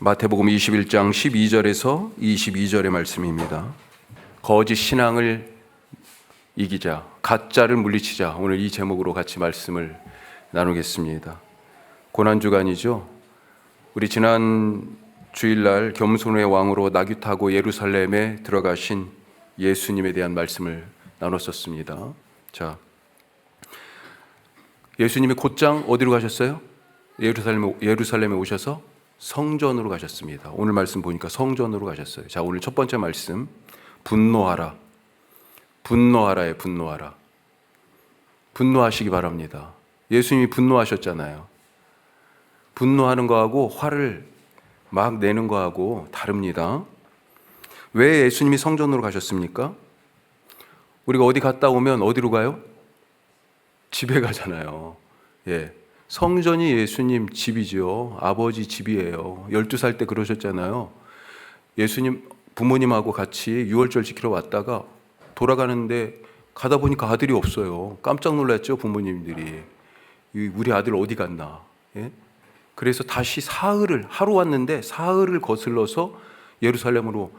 마태복음 21장 12절에서 22절의 말씀입니다. 거짓 신앙을 이기자, 가짜를 물리치자. 오늘 이 제목으로 같이 말씀을 나누겠습니다. 고난주간이죠. 우리 지난 주일날 겸손의 왕으로 나귀 타고 예루살렘에 들어가신 예수님에 대한 말씀을 나눴었습니다. 자, 예수님이 곧장 어디로 가셨어요? 예루살렘에 오셔서 성전으로 가셨습니다. 오늘 말씀 보니까 성전으로 가셨어요. 자, 오늘 첫 번째 말씀, 분노하라. 분노하라에 분노하라. 분노하시기 바랍니다. 예수님이 분노하셨잖아요. 분노하는 거하고 화를 막 내는 거하고 다릅니다. 왜 예수님이 성전으로 가셨습니까? 우리가 어디 갔다 오면 어디로 가요? 집에 가잖아요. 예. 성전이 예수님 집이죠. 아버지 집이에요. 12살 때 그러셨잖아요. 예수님 부모님하고 같이 유월절 지키러 왔다가 돌아가는데 가다 보니까 아들이 없어요. 깜짝 놀랐죠, 부모님들이. 우리 아들 어디 갔나. 예? 그래서 다시 하루 왔는데 사흘을 거슬러서 예루살렘으로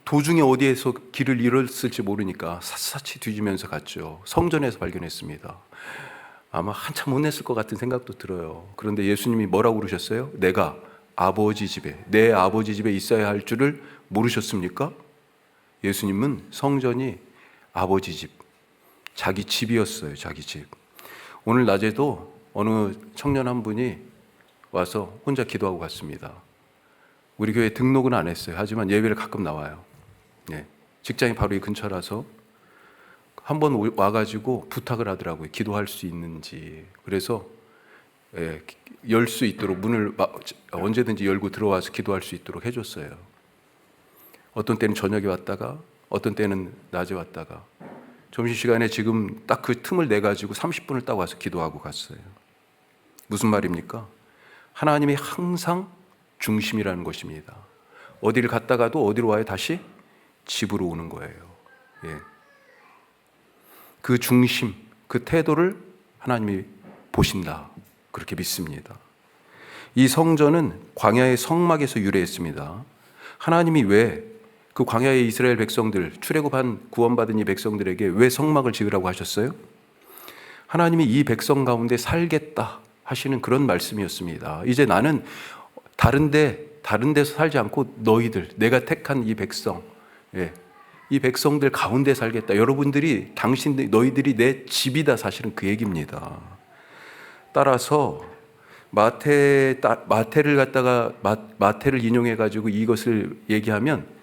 도중에 어디에서 길을 잃었을지 모르니까 샅샅이 뒤지면서 갔죠. 성전에서 발견했습니다. 아마 한참 혼냈을 것 같은 생각도 들어요. 그런데 예수님이 뭐라고 그러셨어요? 내가 내 아버지 집에 있어야 할 줄을 모르셨습니까? 예수님은 성전이 아버지 집, 자기 집이었어요. 자기 집. 오늘 낮에도 어느 청년 한 분이 와서 혼자 기도하고 갔습니다. 우리 교회 등록은 안 했어요. 하지만 예배를 가끔 나와요. 네. 직장이 바로 이 근처라서 한번 와가지고 부탁을 하더라고요. 기도할 수 있는지. 그래서 열 수 있도록 문을 언제든지 열고 들어와서 기도할 수 있도록 해줬어요. 어떤 때는 저녁에 왔다가 어떤 때는 낮에 왔다가 점심시간에 지금 딱 그 틈을 내가지고 30분을 딱 와서 기도하고 갔어요. 무슨 말입니까? 하나님이 항상 중심이라는 것입니다. 어디를 갔다가도 어디로 와요? 다시 집으로 오는 거예요. 예. 그 중심, 그 태도를 하나님이 보신다. 그렇게 믿습니다. 이 성전은 광야의 성막에서 유래했습니다. 하나님이 왜 그 광야의 이스라엘 백성들, 출애굽한 구원받은 이 백성들에게 왜 성막을 지으라고 하셨어요? 하나님이 이 백성 가운데 살겠다 하시는 그런 말씀이었습니다. 이제 나는 다른 데서 살지 않고 내가 택한 이 백성, 이 백성들 가운데 살겠다. 너희들이 내 집이다. 사실은 그 얘기입니다. 따라서 마태를 인용해 가지고 이것을 얘기하면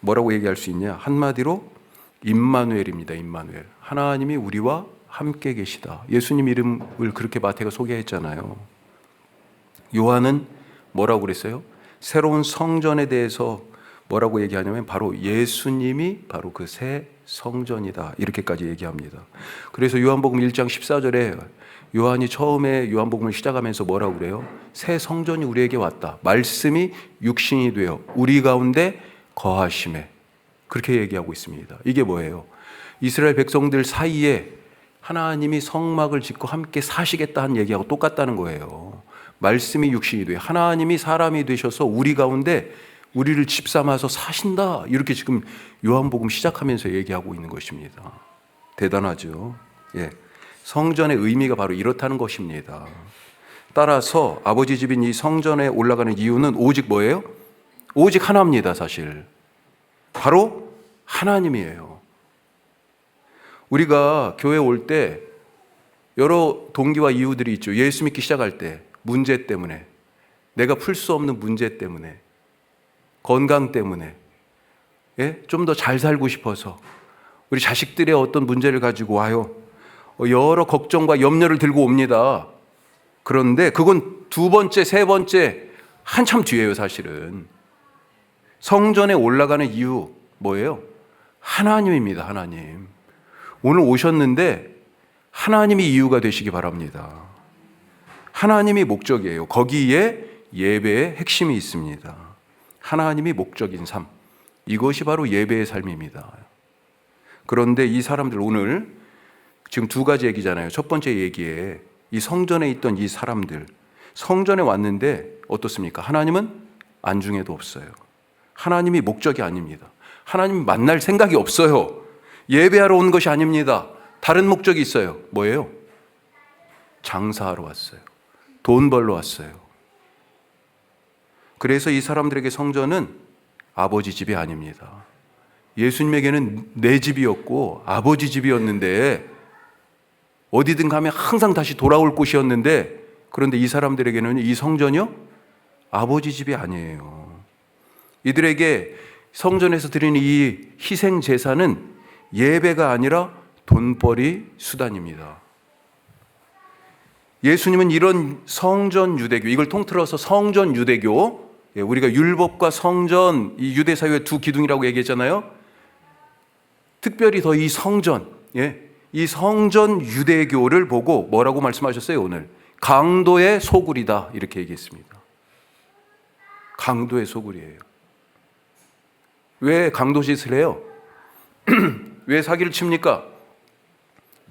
뭐라고 얘기할 수 있냐? 한마디로 임마누엘입니다. 임마누엘. 하나님이 우리와 함께 계시다. 예수님 이름을 그렇게 마태가 소개했잖아요. 요한은 뭐라고 그랬어요? 새로운 성전에 대해서 뭐라고 얘기하냐면 바로 예수님이 바로 그 새 성전이다. 이렇게까지 얘기합니다. 그래서 요한복음 1장 14절에 요한이 처음에 요한복음을 시작하면서 뭐라고 그래요? 새 성전이 우리에게 왔다. 말씀이 육신이 되어 우리 가운데 거하심에. 그렇게 얘기하고 있습니다. 이게 뭐예요? 이스라엘 백성들 사이에 하나님이 성막을 짓고 함께 사시겠다 한 얘기하고 똑같다는 거예요. 말씀이 육신이 되어 하나님이 사람이 되셔서 우리 가운데 우리를 집 삼아서 사신다. 이렇게 지금 요한복음 시작하면서 얘기하고 있는 것입니다. 대단하죠. 예. 성전의 의미가 바로 이렇다는 것입니다. 따라서 아버지 집인 이 성전에 올라가는 이유는 오직 뭐예요? 오직 하나입니다. 사실 바로 하나님이에요. 우리가 교회 올 때 여러 동기와 이유들이 있죠. 예수 믿기 시작할 때 문제 때문에, 내가 풀 수 없는 문제 때문에, 건강 때문에, 좀 더 잘 살고 싶어서, 우리 자식들의 어떤 문제를 가지고 와요. 여러 걱정과 염려를 들고 옵니다. 그런데 그건 두 번째, 세 번째, 한참 뒤에요. 사실은 성전에 올라가는 이유 뭐예요? 하나님입니다. 하나님. 오늘 오셨는데 하나님이 이유가 되시기 바랍니다. 하나님이 목적이에요. 거기에 예배의 핵심이 있습니다. 하나님이 목적인 삶, 이것이 바로 예배의 삶입니다. 그런데 이 사람들 오늘 지금 두 가지 얘기잖아요. 첫 번째 얘기에 이 성전에 있던 이 사람들, 성전에 왔는데 어떻습니까? 하나님은 안중에도 없어요. 하나님이 목적이 아닙니다. 하나님 만날 생각이 없어요. 예배하러 온 것이 아닙니다. 다른 목적이 있어요. 뭐예요? 장사하러 왔어요. 돈 벌러 왔어요. 그래서 이 사람들에게 성전은 아버지 집이 아닙니다. 예수님에게는 내 집이었고 아버지 집이었는데, 어디든 가면 항상 다시 돌아올 곳이었는데, 그런데 이 사람들에게는 이 성전이요? 아버지 집이 아니에요. 이들에게 성전에서 드리는 이 희생 제사는 예배가 아니라 돈벌이 수단입니다. 예수님은 이런 성전 유대교, 이걸 통틀어서 성전 유대교, 우리가 율법과 성전, 이 유대 사회의 두 기둥이라고 얘기했잖아요. 특별히 더 이 성전, 이 성전 유대교를 보고 뭐라고 말씀하셨어요? 오늘 강도의 소굴이다, 이렇게 얘기했습니다. 강도의 소굴이에요. 왜 강도짓을 해요? 왜 사기를 칩니까?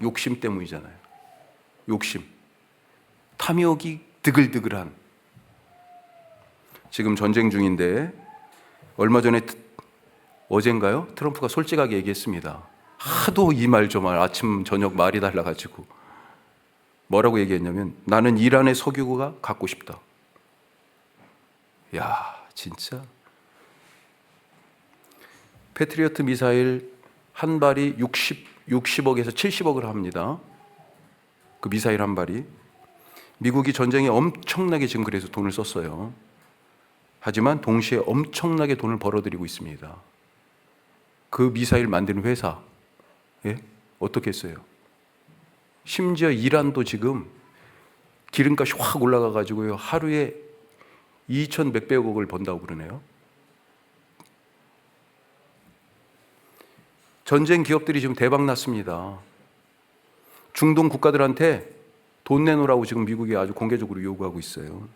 욕심 때문이잖아요. 욕심, 탐욕이 드글드글한. 지금 전쟁 중인데 얼마 전에 어젠가요? 트럼프가 솔직하게 얘기했습니다. 하도 이 말 저 말 아침 저녁 말이 달라가지고 뭐라고 얘기했냐면, 나는 이란의 석유가 갖고 싶다. 야, 진짜 패트리어트 미사일 한 발이 60억에서 70억을 합니다. 그 미사일 한 발이. 미국이 전쟁에 엄청나게 지금 그래서 돈을 썼어요. 하지만 동시에 엄청나게 돈을 벌어들이고 있습니다. 그 미사일 만드는 회사, 어떻게 했어요? 심지어 이란도 지금 기름값이 확 올라가가지고요, 하루에 2천 몇백억을 번다고 그러네요. 전쟁 기업들이 지금 대박 났습니다. 중동 국가들한테 돈 내놓으라고 지금 미국이 아주 공개적으로 요구하고 있어요.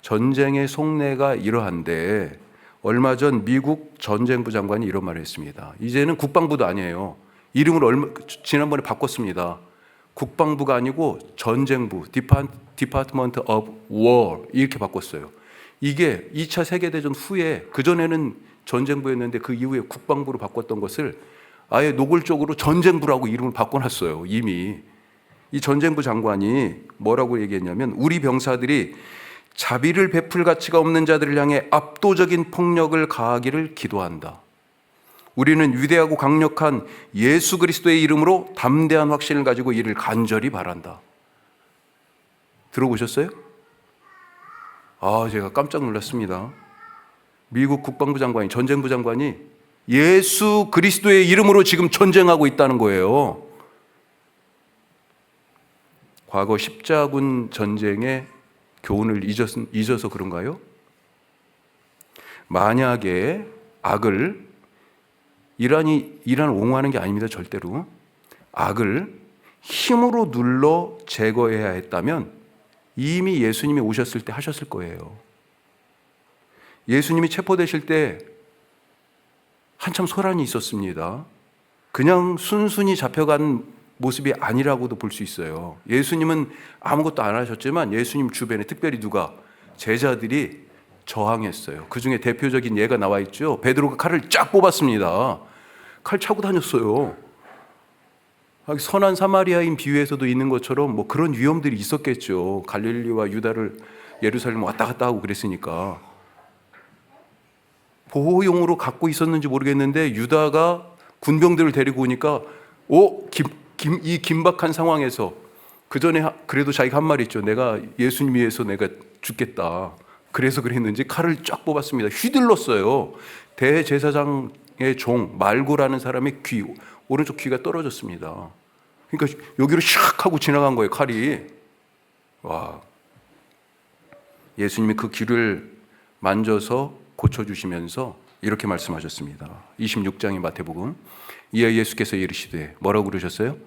전쟁의 속내가 이러한데, 얼마 전 미국 전쟁부 장관이 이런 말을 했습니다. 이제는 국방부도 아니에요. 이름을 지난번에 바꿨습니다. 국방부가 아니고 전쟁부, Department of War, 이렇게 바꿨어요. 이게 2차 세계대전 후에, 그전에는 전쟁부였는데 그 이후에 국방부로 바꿨던 것을 아예 노골적으로 전쟁부라고 이름을 바꿔놨어요. 이미. 이 전쟁부 장관이 뭐라고 얘기했냐면, 우리 병사들이 자비를 베풀 가치가 없는 자들을 향해 압도적인 폭력을 가하기를 기도한다. 우리는 위대하고 강력한 예수 그리스도의 이름으로 담대한 확신을 가지고 이를 간절히 바란다. 들어보셨어요? 제가 깜짝 놀랐습니다. 미국 국방부 장관이, 전쟁부 장관이 예수 그리스도의 이름으로 지금 전쟁하고 있다는 거예요. 과거 십자군 전쟁의 교훈을 잊어서 그런가요? 만약에 악을, 이란을 옹호하는 게 아닙니다, 절대로. 악을 힘으로 눌러 제거해야 했다면 이미 예수님이 오셨을 때 하셨을 거예요. 예수님이 체포되실 때 한참 소란이 있었습니다. 그냥 순순히 잡혀간 모습이 아니라고도 볼 수 있어요. 예수님은 아무것도 안 하셨지만 예수님 주변에 특별히 누가, 제자들이 저항했어요. 그 중에 대표적인 예가 나와 있죠. 베드로가 칼을 쫙 뽑았습니다. 칼 차고 다녔어요. 선한 사마리아인 비유에서도 있는 것처럼 뭐 그런 위험들이 있었겠죠. 갈릴리와 유다를, 예루살렘 왔다 갔다 하고 그랬으니까. 보호용으로 갖고 있었는지 모르겠는데 유다가 군병들을 데리고 오니까 이 긴박한 상황에서, 그 전에 그래도 자기가 한 말이 있죠. 내가 예수님 위해서 내가 죽겠다. 그래서 그랬는지 칼을 쫙 뽑았습니다. 휘둘렀어요. 대제사장의 종 말고라는 사람의 오른쪽 귀가 떨어졌습니다. 그러니까 여기로 샥 하고 지나간 거예요, 칼이. 와. 예수님이 그 귀를 만져서 고쳐주시면서 이렇게 말씀하셨습니다. 26장의 마태복음. 이에 예수께서 이르시되, 뭐라고 그러셨어요?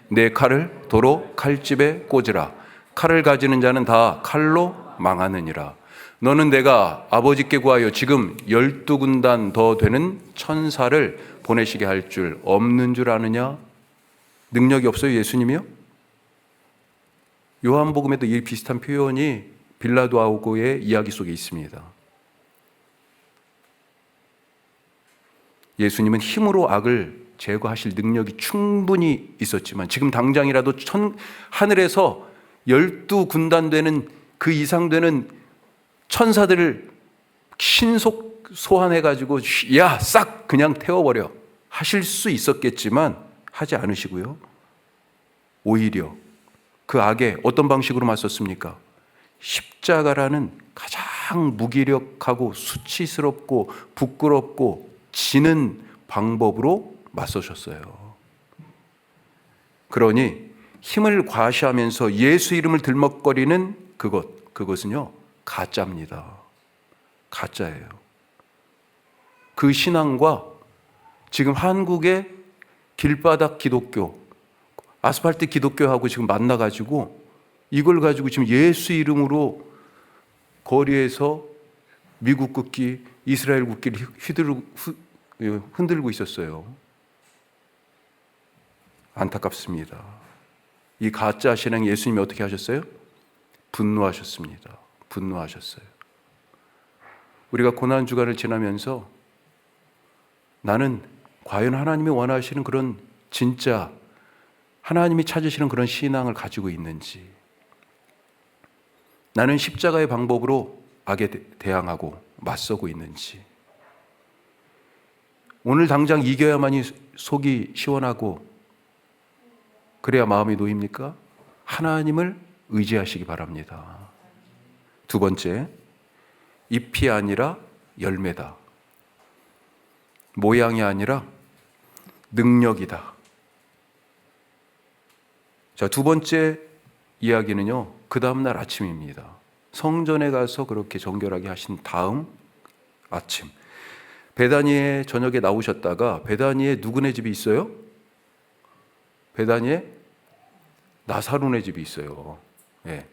내 칼을 도로 칼집에 꽂으라. 칼을 가지는 자는 다 칼로 망하느니라. 너는 내가 아버지께 구하여 지금 12군단 더 되는 천사를 보내시게 할 줄 없는 줄 아느냐? 능력이 없어요, 예수님이요? 요한복음에도 이 비슷한 표현이 빌라도하고의 이야기 속에 있습니다. 예수님은 힘으로 악을 제거하실 능력이 충분히 있었지만 지금 당장이라도 하늘에서 12군단 되는 그 이상 되는 천사들을 신속 소환해가지고 야, 싹 그냥 태워버려 하실 수 있었겠지만 하지 않으시고요. 오히려 그 악에 어떤 방식으로 맞섰습니까? 십자가라는 가장 무기력하고 수치스럽고 부끄럽고 지는 방법으로 맞서셨어요. 그러니 힘을 과시하면서 예수 이름을 들먹거리는 그것은요, 가짜입니다. 가짜예요. 그 신앙과 지금 한국의 길바닥 기독교, 아스팔트 기독교하고 지금 만나가지고 이걸 가지고 지금 예수 이름으로 거리에서 미국 국기, 이스라엘 국기를 흔들고 있었어요. 안타깝습니다. 이 가짜 신앙 예수님이 어떻게 하셨어요? 분노하셨습니다. 분노하셨어요. 우리가 고난 주간을 지나면서 나는 과연 하나님이 원하시는 그런 진짜 하나님이 찾으시는 그런 신앙을 가지고 있는지, 나는 십자가의 방법으로 악에 대항하고 맞서고 있는지, 오늘 당장 이겨야만이 속이 시원하고 그래야 마음이 놓입니까? 하나님을 의지하시기 바랍니다. 두 번째, 잎이 아니라 열매다. 모양이 아니라 능력이다. 자, 두 번째 이야기는요, 그 다음날 아침입니다. 성전에 가서 그렇게 정결하게 하신 다음 아침, 베다니에 저녁에 나오셨다가 베다니에 누구네 집이 있어요? 베다니에 나사로네 집이 있어요. 예.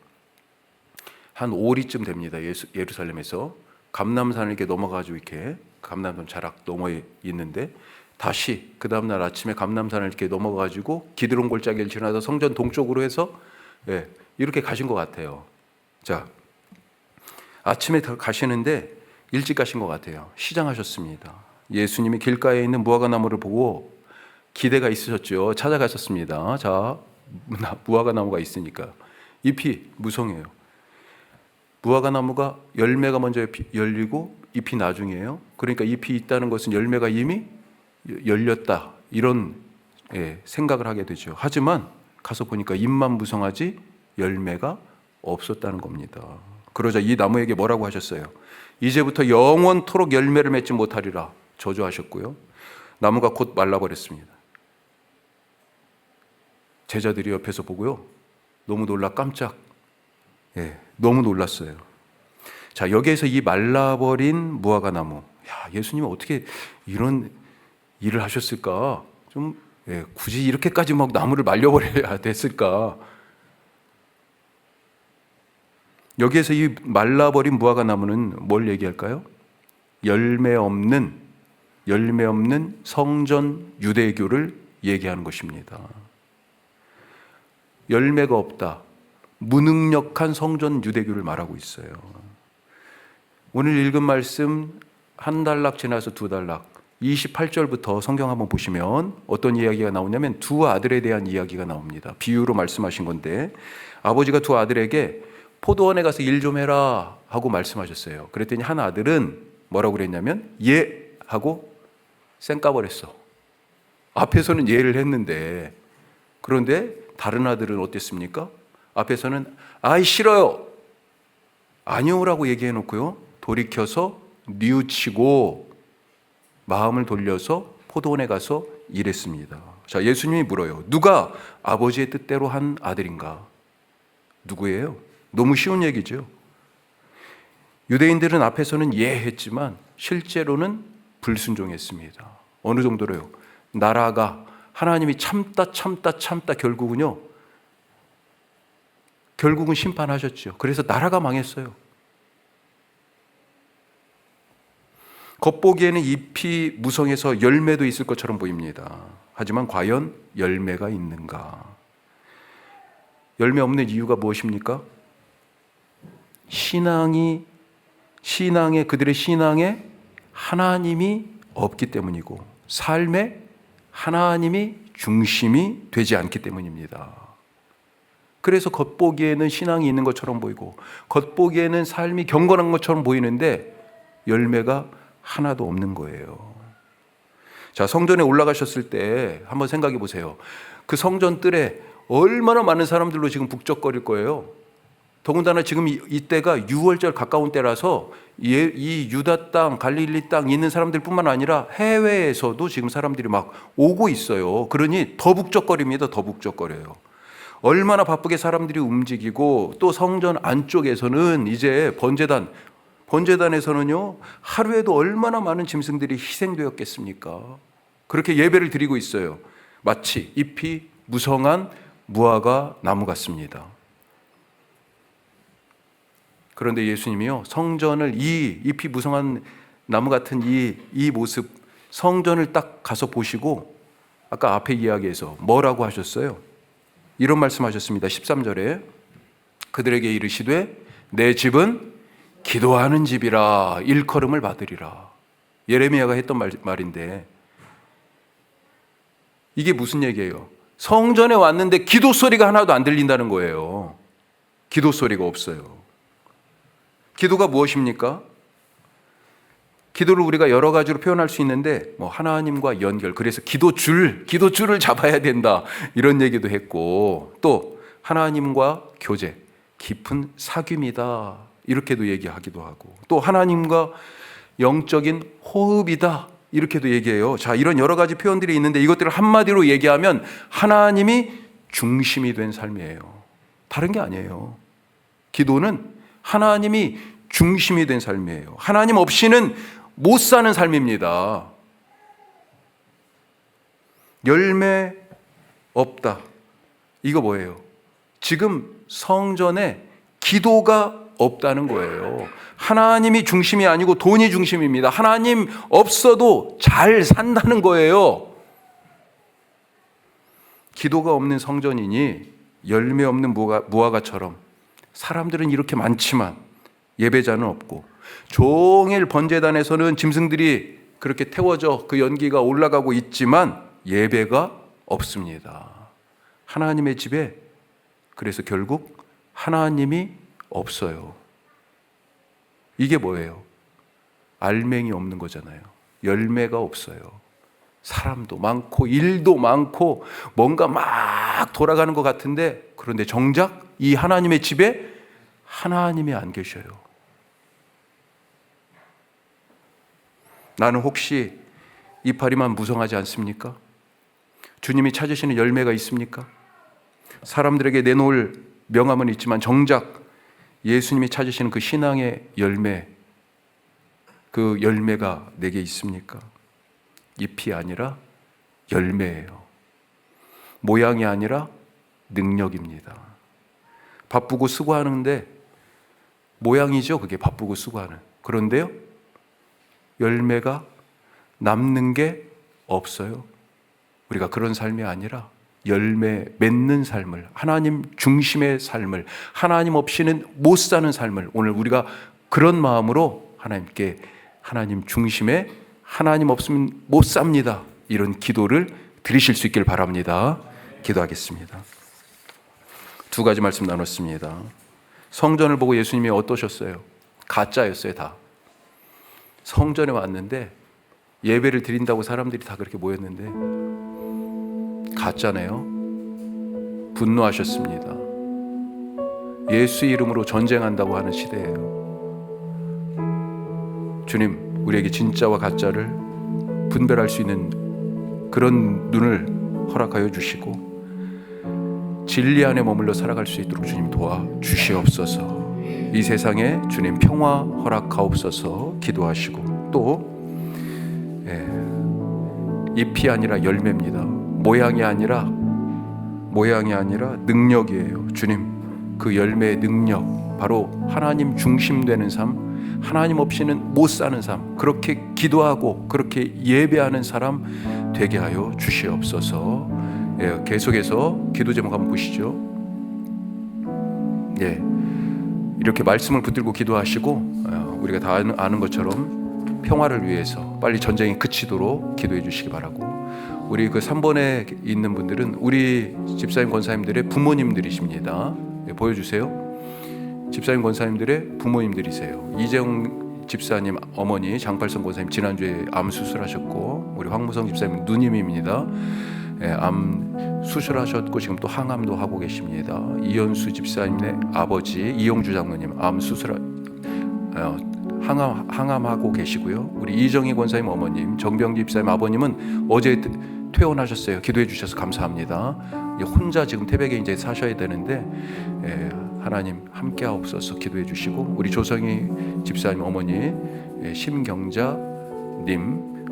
한 5리쯤 됩니다. 예루살렘에서 감람산을 이렇게 넘어가지고 이렇게 감람산 자락 넘어에 있는데 다시 그 다음날 아침에 감람산을 이렇게 넘어가지고 기드론 골짜기를 지나서 성전 동쪽으로 해서 이렇게 가신 것 같아요. 자, 아침에 가시는데 일찍 가신 것 같아요. 시장하셨습니다. 예수님이 길가에 있는 무화과 나무를 보고 기대가 있으셨죠. 찾아가셨습니다. 자, 무화과 나무가 있으니까 잎이 무성해요. 무화과 나무가 열매가 먼저 열리고 잎이 나중이에요. 그러니까 잎이 있다는 것은 열매가 이미 열렸다, 이런 생각을 하게 되죠. 하지만 가서 보니까 잎만 무성하지 열매가 없었다는 겁니다. 그러자 이 나무에게 뭐라고 하셨어요? 이제부터 영원토록 열매를 맺지 못하리라 저주하셨고요. 나무가 곧 말라버렸습니다. 제자들이 옆에서 보고요, 너무 놀라 깜짝, 너무 놀랐어요. 자, 여기에서 이 말라버린 무화과 나무, 야, 예수님은 어떻게 이런 일을 하셨을까? 좀 굳이 이렇게까지 막 나무를 말려버려야 됐을까? 여기에서 이 말라버린 무화과 나무는 뭘 얘기할까요? 열매 없는 성전 유대교를 얘기하는 것입니다. 열매가 없다, 무능력한 성전 유대교를 말하고 있어요. 오늘 읽은 말씀 한 단락 지나서 두 단락, 28절부터 성경 한번 보시면 어떤 이야기가 나오냐면 두 아들에 대한 이야기가 나옵니다. 비유로 말씀하신 건데, 아버지가 두 아들에게 포도원에 가서 일 좀 해라 하고 말씀하셨어요. 그랬더니 한 아들은 뭐라고 그랬냐면 예 하고 쌩까버렸어. 앞에서는 예를 했는데, 그런데 다른 아들은 어땠습니까? 앞에서는 아이 싫어요, 아니오라고 얘기해놓고요, 돌이켜서 뉘우치고 마음을 돌려서 포도원에 가서 일했습니다. 자, 예수님이 물어요. 누가 아버지의 뜻대로 한 아들인가? 누구예요? 너무 쉬운 얘기죠. 유대인들은 앞에서는 예 했지만 실제로는 불순종했습니다. 어느 정도로요? 나라가 하나님이 참다 결국은 심판하셨죠. 그래서 나라가 망했어요. 겉보기에는 잎이 무성해서 열매도 있을 것처럼 보입니다. 하지만 과연 열매가 있는가? 열매 없는 이유가 무엇입니까? 신앙의 그들의 신앙에 하나님이 없기 때문이고 삶에 하나님이 중심이 되지 않기 때문입니다. 그래서 겉보기에는 신앙이 있는 것처럼 보이고 겉보기에는 삶이 경건한 것처럼 보이는데 열매가 하나도 없는 거예요. 자, 성전에 올라가셨을 때 한번 생각해 보세요. 그 성전 뜰에 얼마나 많은 사람들로 지금 북적거릴 거예요. 더군다나 지금 이때가 6월절 가까운 때라서 이 유다 땅, 갈릴리 땅 있는 사람들 뿐만 아니라 해외에서도 지금 사람들이 막 오고 있어요. 그러니 더 북적거립니다. 더 북적거려요. 얼마나 바쁘게 사람들이 움직이고 또 성전 안쪽에서는 이제 번제단에서는요 하루에도 얼마나 많은 짐승들이 희생되었겠습니까? 그렇게 예배를 드리고 있어요. 마치 잎이 무성한 무화과 나무 같습니다. 그런데 예수님이요 성전을 이 잎이 무성한 나무 같은 이 모습 성전을 딱 가서 보시고 아까 앞에 이야기에서 뭐라고 하셨어요? 이런 말씀하셨습니다. 13절에 그들에게 이르시되 내 집은 기도하는 집이라 일컬음을 받으리라. 예레미야가 했던 말인데 이게 무슨 얘기예요? 성전에 왔는데 기도 소리가 하나도 안 들린다는 거예요. 기도 소리가 없어요. 기도가 무엇입니까? 기도를 우리가 여러 가지로 표현할 수 있는데 하나님과 연결, 그래서 기도줄을 잡아야 된다 이런 얘기도 했고 또 하나님과 교제, 깊은 사귐이다 이렇게도 얘기하기도 하고 또 하나님과 영적인 호흡이다 이렇게도 얘기해요. 자, 이런 여러 가지 표현들이 있는데 이것들을 한마디로 얘기하면 하나님이 중심이 된 삶이에요. 다른 게 아니에요. 기도는 하나님이 중심이 된 삶이에요. 하나님 없이는 못 사는 삶입니다. 열매 없다. 이거 뭐예요? 지금 성전에 기도가 없다는 거예요. 하나님이 중심이 아니고 돈이 중심입니다. 하나님 없어도 잘 산다는 거예요. 기도가 없는 성전이니 열매 없는 무화과처럼 사람들은 이렇게 많지만 예배자는 없고 종일 번제단에서는 짐승들이 그렇게 태워져 그 연기가 올라가고 있지만 예배가 없습니다. 하나님의 집에 그래서 결국 하나님이 없어요. 이게 뭐예요? 알맹이 없는 거잖아요. 열매가 없어요. 사람도 많고 일도 많고 뭔가 막 돌아가는 것 같은데 그런데 정작 이 하나님의 집에 하나님이 안 계셔요. 나는 혹시 이파리만 무성하지 않습니까? 주님이 찾으시는 열매가 있습니까? 사람들에게 내놓을 명함은 있지만 정작 예수님이 찾으시는 그 신앙의 열매, 그 열매가 내게 있습니까? 잎이 아니라 열매예요. 모양이 아니라 능력입니다. 바쁘고 수고하는데 모양이죠. 그게 바쁘고 수고하는. 그런데요, 열매가 남는 게 없어요. 우리가 그런 삶이 아니라 열매 맺는 삶을, 하나님 중심의 삶을, 하나님 없이는 못 사는 삶을 오늘 우리가 그런 마음으로 하나님께 하나님 중심의 하나님 없으면 못 삽니다. 이런 기도를 드리실 수 있길 바랍니다. 기도하겠습니다. 두 가지 말씀 나눴습니다. 성전을 보고 예수님이 어떠셨어요? 가짜였어요, 다. 성전에 왔는데 예배를 드린다고 사람들이 다 그렇게 모였는데 가짜네요. 분노하셨습니다. 예수 이름으로 전쟁한다고 하는 시대예요. 주님, 우리에게 진짜와 가짜를 분별할 수 있는 그런 눈을 허락하여 주시고 진리 안에 머물러 살아갈 수 있도록 주님 도와주시옵소서. 이 세상에 주님 평화 허락하옵소서. 기도하시고 또 잎이 아니라 열매입니다. 모양이 아니라 능력이에요. 주님, 그 열매의 능력 바로 하나님 중심되는 삶, 하나님 없이는 못 사는 삶, 그렇게 기도하고 그렇게 예배하는 사람 되게 하여 주시옵소서. 계속해서 기도 제목 한번 보시죠. 이렇게 말씀을 붙들고 기도하시고 우리가 다 아는 것처럼 평화를 위해서 빨리 전쟁이 그치도록 기도해 주시기 바라고, 우리 그 3번에 있는 분들은 우리 집사님 권사님들의 부모님들이십니다. 보여주세요. 집사님 권사님들의 부모님들이세요. 이재용 집사님 어머니 장팔성 권사님 지난주에 암 수술하셨고, 우리 황무성 집사님 누님입니다. 암 수술하셨고 지금 또 항암도 하고 계십니다. 이현수 집사님의 아버지 이용주 장로님 암 수술 항암하고 계시고요. 우리 이정희 권사님 어머님 정병 집사님 아버님은 어제 퇴원하셨어요. 기도해 주셔서 감사합니다. 혼자 지금 태백에 이제 사셔야 되는데 하나님 함께 하옵소서 기도해 주시고, 우리 조성희 집사님 어머니 심경자님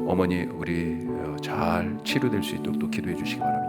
어머니 우리 잘 치료될 수 있도록 또 기도해 주시기 바랍니다.